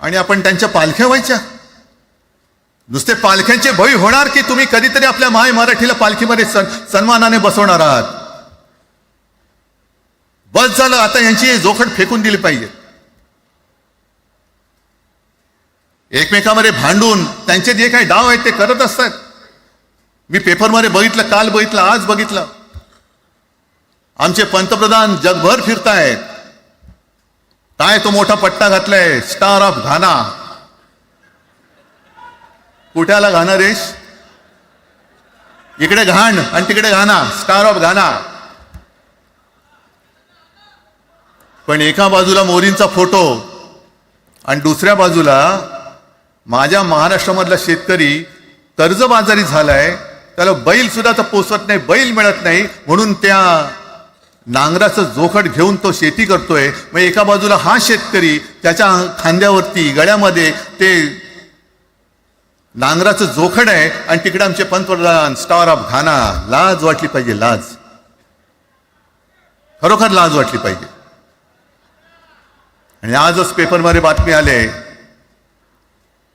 आणि आपण त्यांच्या पालख्या व्हायच्या. नुसते पालख्यांचे भय होणार की तुम्ही कधीतरी आपल्या माय मराठीला पालखीमध्ये सन्मानाने बसवणार आहात. बस झालं, आता यांची जोखड फेकून दिली पाहिजे. एकमेकांमध्ये भांडून त्यांचे जे काही डाव आहेत ते करत असतात. मी पेपरमध्ये बघितलं, काल बघितलं, आज बघितलं. आमचे पंतप्रधान जगभर फिरतायत. काय तो मोठा पट्टा घातलाय, स्टार ऑफ घाना. कुठे आला घाना देश? इकडे घाण आणि तिकडे घाना, स्टार ऑफ घाना. पण एका बाजूला मोदींचा फोटो आणि दुसऱ्या बाजूला माझ्या महाराष्ट्रामधला शेतकरी कर्जबाजारी झालाय. त्याला बैल सुद्धा तर पोचत नाही, बैल मिळत नाही, म्हणून त्या नांगराचं जोखड घेऊन तो शेती करतोय. मग एका बाजूला हा शेतकरी, त्याच्या खांद्यावरती गळ्यामध्ये ते नांगराचं जोखड आहे, आणि तिकडे आमचे पंतप्रधान स्टार ऑफ घाना. लाज वाटली पाहिजे, लाज, खरोखर लाज वाटली पाहिजे. आणि आजच पेपरमध्ये बातमी आले,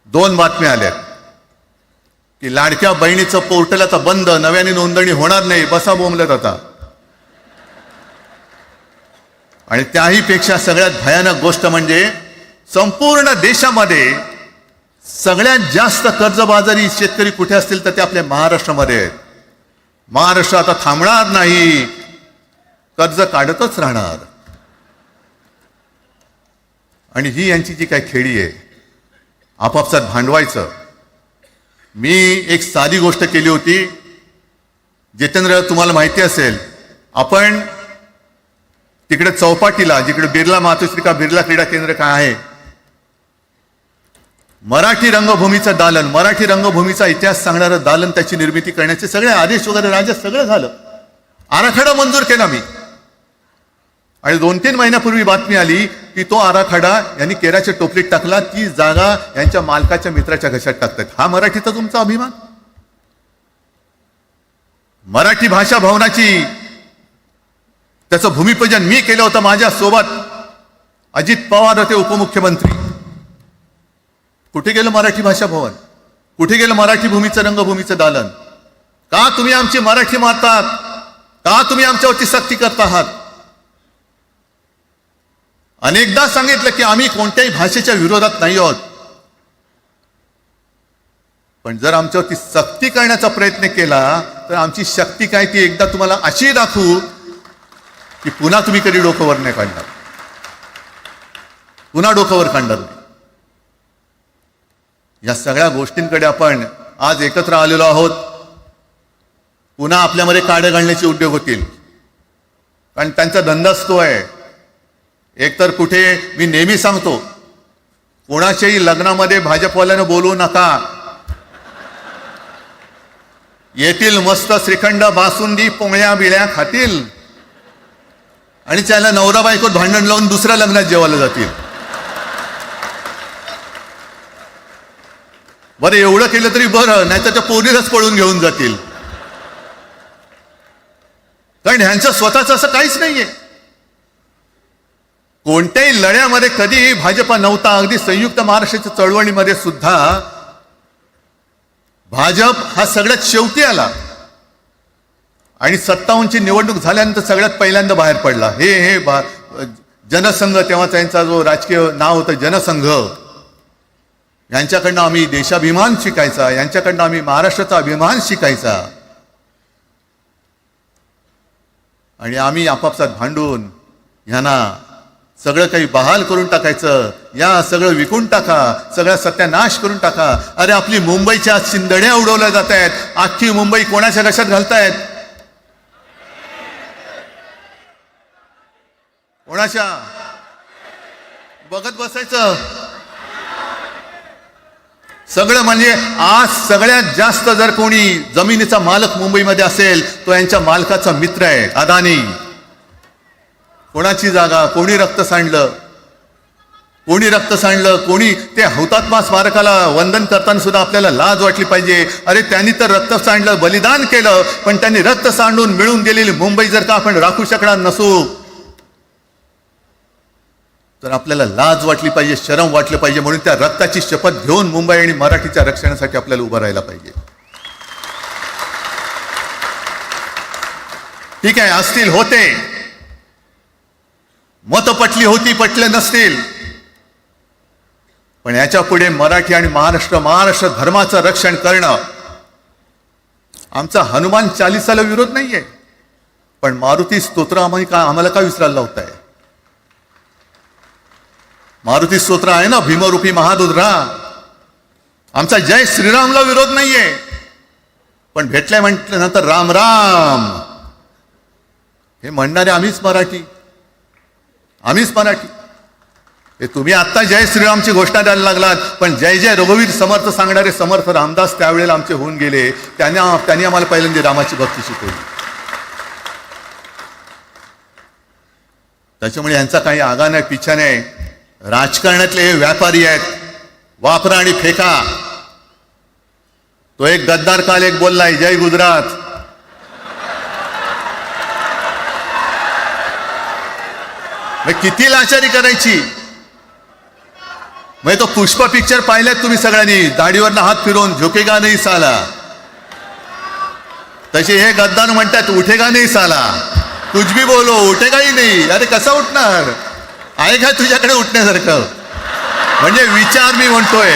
2 बातम्या आल्या की लाडक्या बहिणीचं पोर्टल आता बंद, नव्याने नोंदणी होणार नाही. बसा बोंबलत आता. आणि त्याही पेक्षा सगळ्यात भयानक गोष्ट म्हणजे संपूर्ण देशामध्ये सगळ्यात जास्त कर्जबाजारी शेतकरी कुठे असतील तर ते आपल्या महाराष्ट्रामध्ये आहेत. महाराष्ट्र आता थांबणार नाही, कर्ज काढतच राहणार. आणि ही यांची जी काही खेळी आहे, आपापसात भांडवायचं. मी एक साधी गोष्ट केली होती. जितेंद्र, तुम्हाला माहिती असेल, आपण तिकडे चौपाटीला, जिकडे बिर्ला मातोश्री बिर्ला क्रीडा केंद्र काय आहे, मराठी रंगभूमीचं दालन, मराठी रंगभूमीचा इतिहास सांगणारं दालन, त्याची निर्मिती करण्याचे सगळे आदेश वगैरे राज्यात सगळं झालं. आराखडा मंजूर केला मी. आणि 2-3 महिन्यापूर्वी बातमी आली की तो आराखडा यांनी केराच्या टोपलीत टाकला. ती जागा यांच्या मालकाच्या मित्राच्या घशात टाकतात. हा मराठीचा तुमचा अभिमान? मराठी भाषा भवनाची त्याचं भूमिपूजन मी केलं होतं. माझ्या सोबत अजित पवार होते, उपमुख्यमंत्री. कुठे गेलं मराठी भाषा भवन? कुठे गेलं मराठी भूमीचं रंगभूमीचं दालन? का तुम्ही आमची मराठी मारतात? का तुम्ही आमच्यावरती सक्ती करता आहात? अनेकदा सांगितलं की आम्ही कोणत्याही भाषेच्या विरोधात नाही आहोत, पण जर आमच्यावरती सक्ती करण्याचा प्रयत्न केला तर आमची शक्ती काय ती एकदा तुम्हाला अशी दाखवू की पुन्हा तुम्ही कधी डोकंवर नाही काढणार, पुन्हा डोकंवर काढणार नाही. या सगळ्या गोष्टींकडे आपण आज एकत्र आलेलो आहोत. पुन्हा आपल्यामध्ये काड्या घालण्याचे उद्योग होतील, कारण त्यांचा धंदाच तो आहे. एकतर कुठे, मी नेहमी सांगतो, कोणाच्याही लग्नामध्ये भाजपवाल्यानं बोलवू नका. येतील मस्त श्रीखंड, बासुंदी, पोळ्या बिळ्या खातील आणि त्याला नवरा बायकोत भांडण लावून दुसऱ्या लग्नात जेवायला जातील. बरं, एवढं केलं तरी बरं, नाही तर त्या पोरीलाच पळून घेऊन जातील. कारण ह्यांचं स्वतःचं असं काहीच नाहीये. कोणत्याही लढ्यामध्ये कधीही भाजपा नव्हता. अगदी संयुक्त महाराष्ट्राच्या चळवळीमध्ये सुद्धा भाजप हा सगळ्यात शेवटी आला आणि 57ची निवडणूक झाल्यानंतर सगळ्यात पहिल्यांदा बाहेर पडला. हे जनसंघ, तेव्हा त्यांचा जो राजकीय नाव होतं जनसंघ, यांच्याकडनं आम्ही देशाभिमान शिकायचा, यांच्याकडनं आम्ही महाराष्ट्राचा अभिमान शिकायचा. आणि आम्ही आपापसात भांडून ह्यांना सगळं काही बहाल करून टाकायचं. या सगळं विकून टाका, सगळा सत्यानाश करून टाका. अरे, आपली मुंबईच्या शिंदड्या उडवल्या जात आहेत. अख्खी मुंबई कोणाच्या घशात घालतायत? कोणाच्या? बघत बसायचं सगळं. म्हणजे आज सगळ्यात जास्त जर कोणी जमिनीचा मालक मुंबईमध्ये असेल तो यांच्या मालकाचा मित्र आहे, अदानी. कोणाची जागा, कोणी रक्त सांडलं, कोणी रक्त सांडलं, कोणी ते हुतात्मा स्मारकाला वंदन करताना सुद्धा आपल्याला लाज वाटली पाहिजे. अरे, त्यांनी तर रक्त सांडलं, बलिदान केलं, पण त्यांनी रक्त सांडून मिळून गेलेली मुंबई जर का आपण राखू शकणार नसू तर आपल्याला लाज वाटली पाहिजे, शरम वाटलं पाहिजे. म्हणून त्या रक्ताची शपथ घेऊन मुंबई आणि मराठीच्या रक्षणासाठी आपल्याला उभं राहायला पाहिजे. ठीक आहे, असतील, होते मत, पटली होती, पटले नसतील, पण याच्या पुढे मराठी आणि महाराष्ट्र धर्माचं रक्षण करणं. आमचा हनुमान चालिसाला विरोध नाहीये, पण मारुती स्तोत्र आम्हाला का विसरायला लावताय? मारुती स्तोत्र आहे ना, भीमरूपी महारुद्रा. आमचा जय श्रीरामला विरोध नाहीये, पण भेटल्या म्हटल्यानंतर राम राम हे म्हणणारे आम्हीच मराठी. हे तुम्ही आत्ता जय श्रीरामची घोषणा द्यायला लागलात, पण जय जय रघुवीर समर्थ सांगणारे समर्थ रामदास त्यावेळेला आमचे होऊन गेले. त्यांनी आम्हाला पहिल्यांदा रामाची भक्ती शिकवली. त्याच्यामुळे यांचा काही आगा नाही, पिछा नाही. राजकारणातले हे व्यापारी आहेत, वापरा आणि फेका. तो एक गद्दार काल एक बोललाय, जय गुजरात. किती लाचारी करायची. तो पुष्पा पिक्चर पाहिलेत तुम्ही सगळ्यांनी, दाढीवरनं हात फिरवून, झुकेगा नाही साला. तसे हे गद्दार म्हणतात, उठेगा नाही साला. कुछ भी बोलो, उठेगाही नाही. अरे कसा उठणार? आहे का तुझ्याकडे उठण्यासारखं? म्हणजे विचार मी म्हणतोय.